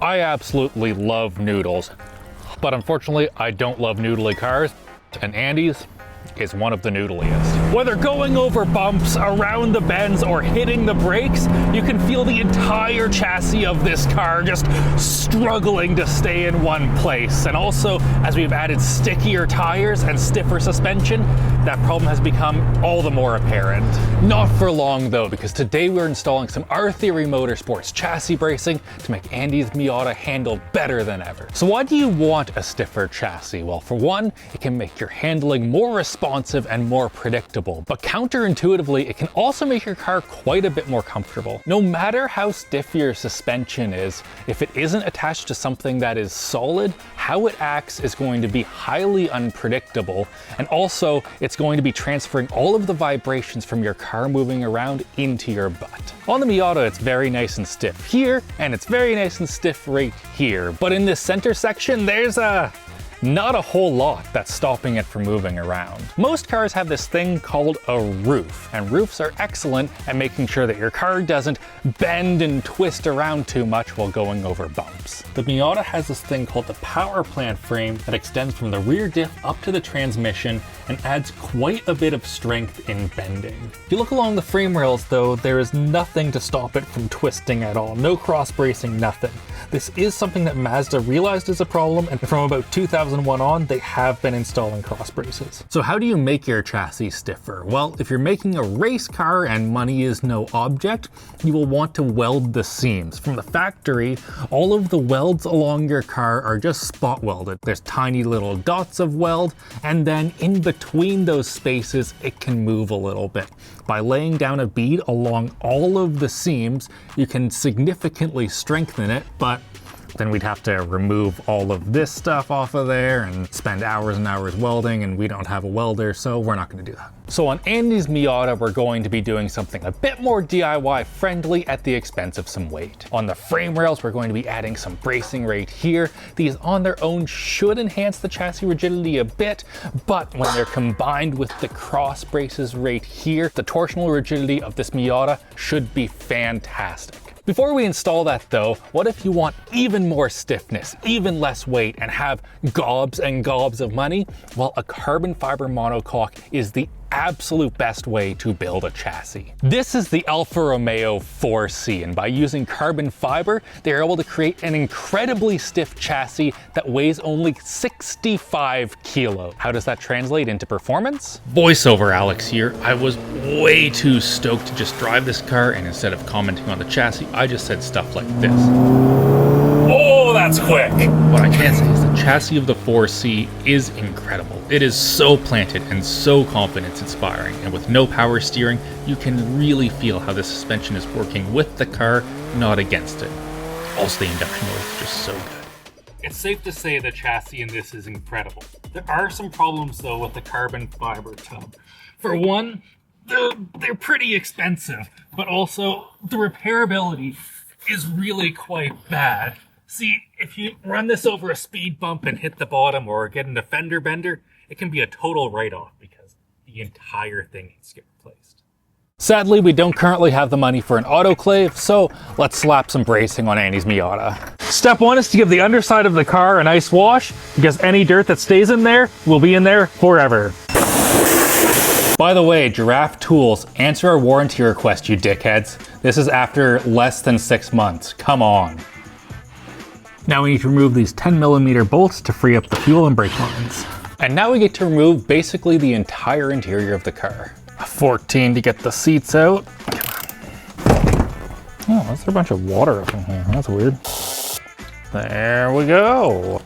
I absolutely love noodles, but unfortunately I don't love noodly cars, and Andy's is one of the noodliest. Whether going over bumps, around the bends, or hitting the brakes, you can feel the entire chassis of this car just struggling to stay in one place. And also, as we've added stickier tires and stiffer suspension, that problem has become all the more apparent. Not for long though, because today we're installing some R Theory Motorsports chassis bracing to make Andy's Miata handle better than ever. So why do you want a stiffer chassis? Well, for one, it can make your handling more responsive and more predictable, but counterintuitively, it can also make your car quite a bit more comfortable. No matter how stiff your suspension is, if it isn't attached to something that is solid, how it acts is going to be highly unpredictable, and also it's going to be transferring all of the vibrations from your car moving around into your butt. On the Miata, it's very nice and stiff here, and it's very nice and stiff right here, but in this center section, there's not a whole lot that's stopping it from moving around. Most cars have this thing called a roof, and roofs are excellent at making sure that your car doesn't bend and twist around too much while going over bumps. The Miata has this thing called the power plant frame that extends from the rear diff up to the transmission and adds quite a bit of strength in bending. If you look along the frame rails though, there is nothing to stop it from twisting at all. No cross bracing, nothing. This is something that Mazda realized is a problem, and from about 2001 on, they have been installing cross braces. So how do you make your chassis stiffer? Well, if you're making a race car and money is no object, you will want to weld the seams. From the factory, all of the welds along your car are just spot welded. There's tiny little dots of weld, and then in between those spaces, it can move a little bit. By laying down a bead along all of the seams, you can significantly strengthen it, but then we'd have to remove all of this stuff off of there and spend hours and hours welding, and we don't have a welder, so we're not going to do that. So on Andy's Miata, we're going to be doing something a bit more DIY friendly at the expense of some weight. On the frame rails, we're going to be adding some bracing right here. These on their own should enhance the chassis rigidity a bit, but when they're combined with the cross braces right here, the torsional rigidity of this Miata should be fantastic. Before we install that though, what if you want even more stiffness, even less weight, and have gobs and gobs of money? Well, a carbon fiber monocoque is the absolute best way to build a chassis. This is the Alfa Romeo 4C, and by using carbon fiber, they're able to create an incredibly stiff chassis that weighs only 65 kilos. How does that translate into performance? Voiceover Alex here. I was way too stoked to just drive this car, and instead of commenting on the chassis, I just said stuff like this. Oh, that's quick! What I can say is the chassis of the 4C is incredible. It is so planted and so confidence-inspiring, and with no power steering, you can really feel how the suspension is working with the car, not against it. Also, the induction noise is just so good. It's safe to say the chassis in this is incredible. There are some problems though with the carbon fiber tub. For one, they're pretty expensive, but also the repairability is really quite bad. See, if you run this over a speed bump and hit the bottom or get in a fender bender, it can be a total write-off because the entire thing needs to get replaced. Sadly, we don't currently have the money for an autoclave, so let's slap some bracing on Andy's Miata. Step one is to give the underside of the car a nice wash, because any dirt that stays in there will be in there forever. By the way, Giraffe Tools, answer our warranty request, you dickheads. This is after less than 6 months. Come on. Now we need to remove these 10mm bolts to free up the fuel and brake lines. And now we get to remove basically the entire interior of the car. A 14 to get the seats out. Oh, that's a bunch of water up in here. That's weird. There we go.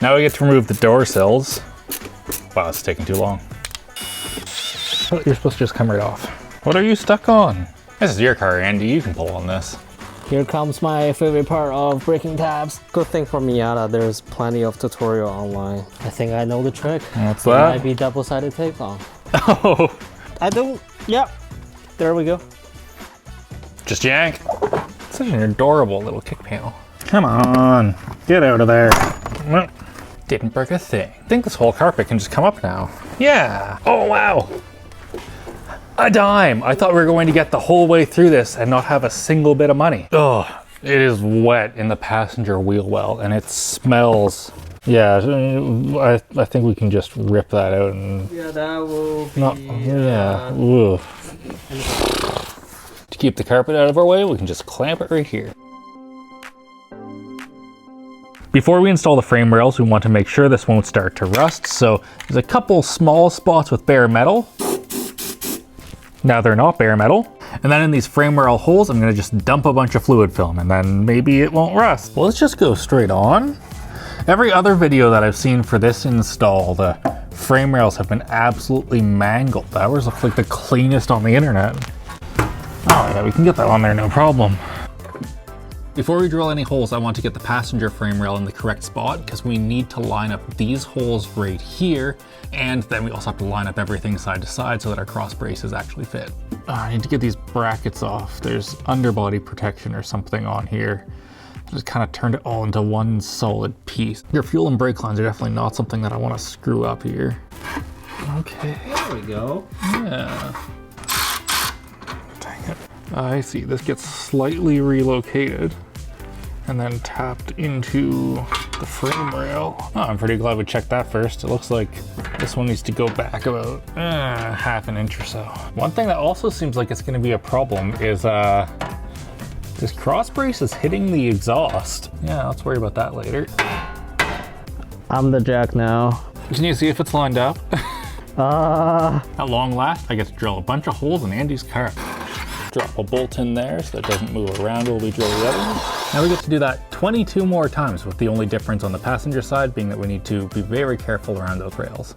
Now we get to remove the door sills. Wow, it's taking too long. You're supposed to just come right off. What are you stuck on? This is your car, Andy. You can pull on this. Here comes my favorite part of breaking tabs. Good thing for Miata, there's plenty of tutorial online. I think I know the trick. What's It that? might be double-sided tape on. Oh. I don't, yep. There we go. Just yank. Such an adorable little kick panel. Come on, get out of there. Well, didn't break a thing. I think this whole carpet can just come up now. Yeah. Oh, wow. A dime. I thought we were going to get the whole way through this and not have a single bit of money. Oh, It is wet in the passenger wheel well, and it smells. Yeah, I think we can just rip that out and. Yeah, that will be. Yeah. Ooh. To keep the carpet out of our way, we can just clamp it right here. Before we install the frame rails, we want to make sure this won't start to rust. So there's a couple small spots with bare metal. Now they're not bare metal. And then in these frame rail holes, I'm gonna just dump a bunch of fluid film and then maybe it won't rust. Well, let's just go straight on. Every other video that I've seen for this install, the frame rails have been absolutely mangled. Ours looks like the cleanest on the internet. Oh yeah, we can get that on there, no problem. Before we drill any holes, I want to get the passenger frame rail in the correct spot because we need to line up these holes right here, and then we also have to line up everything side to side so that our cross braces actually fit. I need to get these brackets off. There's underbody protection or something on here. Just kind of turned it all into one solid piece. Your fuel and brake lines are definitely not something that I want to screw up here. Okay. There we go. Yeah. Dang it. I see, this gets slightly relocated and then tapped into the frame rail. Oh, I'm pretty glad we checked that first. It looks like this one needs to go back about half an inch or so. One thing that also seems like it's gonna be a problem is this cross brace is hitting the exhaust. Yeah, let's worry about that later. I'm the jack now. Can you see if it's lined up? At long last, I get to drill a bunch of holes in Andy's car. Drop a bolt in there so that it doesn't move around while we drill the other one. Now we get to do that 22 more times, with the only difference on the passenger side being that we need to be very careful around those rails.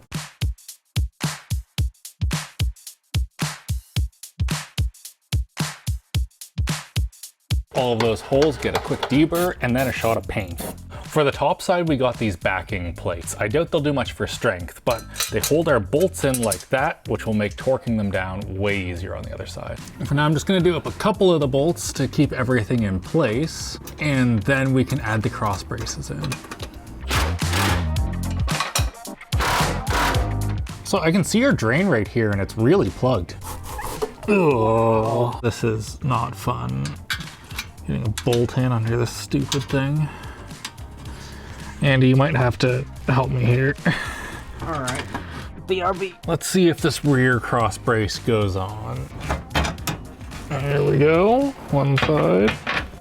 All of those holes get a quick deburr and then a shot of paint. For the top side, we got these backing plates. I doubt they'll do much for strength, but they hold our bolts in like that, which will make torquing them down way easier on the other side. And for now, I'm just gonna do up a couple of the bolts to keep everything in place, and then we can add the cross braces in. So I can see our drain right here, and it's really plugged. Oh, this is not fun. Getting a bolt in under this stupid thing. Andy, you might have to help me here. All right. BRB. Let's see if this rear cross brace goes on. There we go, one side.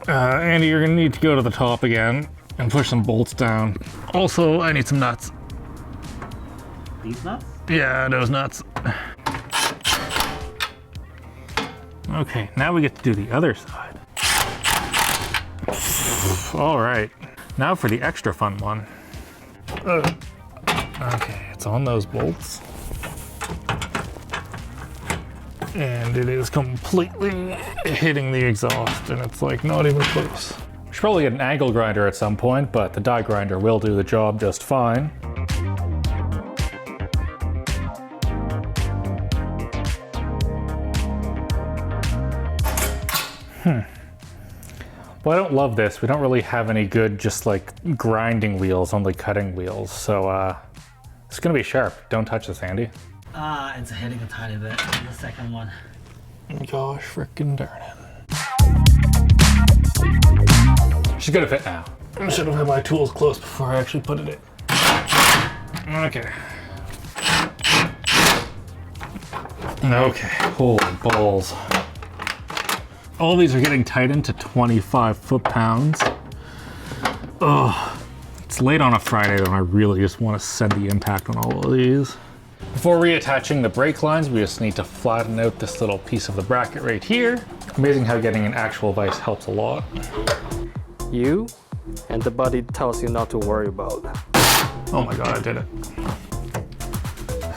Andy, you're gonna need to go to the top again and push some bolts down. Also, I need some nuts. These nuts? Yeah, those nuts. Okay, now we get to do the other side. All right, now for the extra fun one. Okay, it's on those bolts. And it is completely hitting the exhaust, and it's like not even close. We should probably get an angle grinder at some point, but the die grinder will do the job just fine. Well, I don't love this. We don't really have any good just like grinding wheels, only cutting wheels. So it's gonna be sharp. Don't touch this, Andy. It's hitting a tiny bit on the second one. Gosh, frickin' darn it. She's gonna fit now. I should have had my tools close before I actually put it in. Okay. Okay, holy balls. All these are getting tightened to 25 foot-pounds. Ugh. It's late on a Friday though, and I really just want to send the impact on all of these. Before reattaching the brake lines, we just need to flatten out this little piece of the bracket right here. Amazing how getting an actual vise helps a lot. You and the buddy tells you not to worry about. Oh my god, I did it.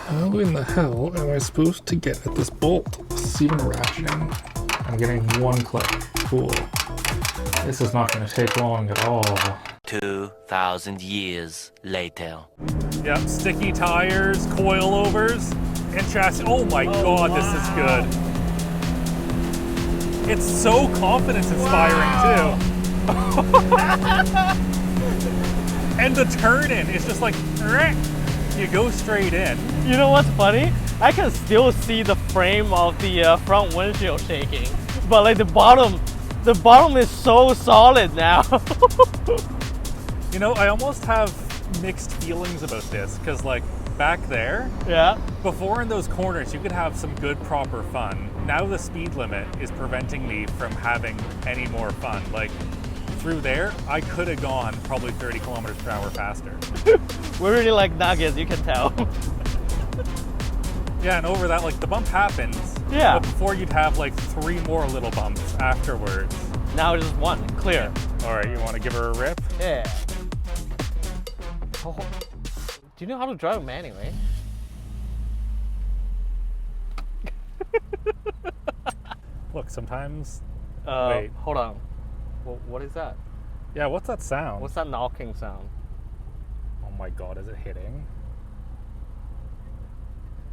How in the hell am I supposed to get at this bolt? This is even ratcheting. I'm getting one click. Cool. This is not going to take long at all. 2,000 years later. Yep, sticky tires, coilovers, and chassis. Oh my god, wow. This is good. It's so confidence inspiring too. And the turn in is just like, you go straight in. You know what's funny? I can still see the frame of the front windshield shaking, but like the bottom The bottom is so solid now. You know, I almost have mixed feelings about this because like back there, Yeah. before in those corners, you could have some good proper fun. Now the speed limit is preventing me from having any more fun. Like through there, I could have gone probably 30 kilometers per hour faster. We really like nuggets, you can tell. Yeah, and over that, like the bump happens. Yeah. But before you'd have like 3 more little bumps afterwards. Now just one, clear. All right, you want to give her a rip? Yeah. Oh. Do you know how to drive manually? Look, sometimes. Uh, Wait. Hold on. What is that? Yeah, what's that sound? What's that knocking sound? Oh my god, is it hitting?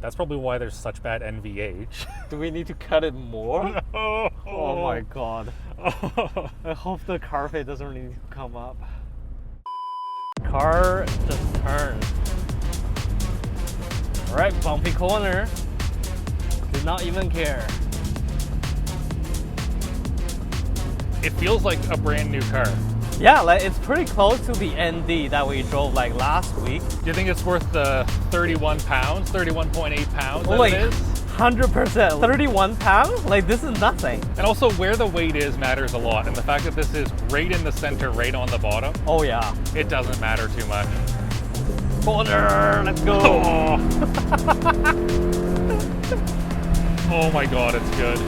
That's probably why there's such bad NVH. Do we need to cut it more? Oh, Oh my god. I hope the carpet doesn't need to come up. Car just turned. Alright, bumpy corner. Did not even care. It feels like a brand new car. Yeah, like it's pretty close to the ND that we drove like last week. Do you think it's worth the 31 pounds, 31.8 pounds that Like it is? 100%. 31 pounds? Like this is nothing. And also where the weight is matters a lot. And the fact that this is right in the center, right on the bottom, Oh yeah. it doesn't matter too much. Corner, let's go. Oh, oh my god, it's good.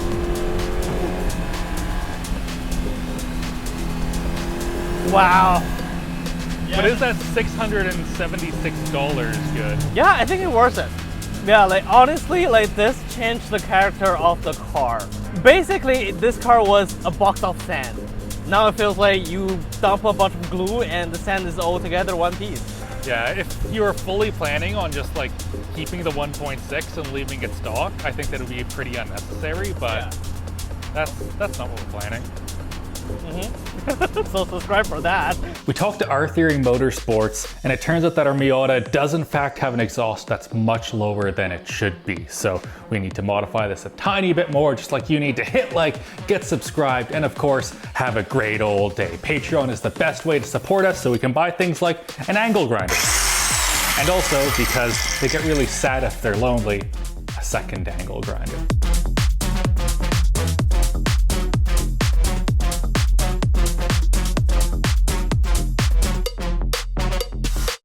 Wow. But is that $676 good? Yeah, I think it worth it. Yeah, like honestly, like this changed the character of the car. Basically, this car was a box of sand. Now it feels like you dump a bunch of glue and the sand is all together one piece. Yeah, if you were fully planning on just like keeping the 1.6 and leaving it stock, I think that would be pretty unnecessary, but that's not what we're planning. So subscribe for that. We talked to R Theory Motorsports, and it turns out that our Miata does in fact have an exhaust that's much lower than it should be. So we need to modify this a tiny bit more, just like you need to hit like, get subscribed, and of course, have a great old day. Patreon is the best way to support us so we can buy things like an angle grinder. And also, because they get really sad if they're lonely, a second angle grinder.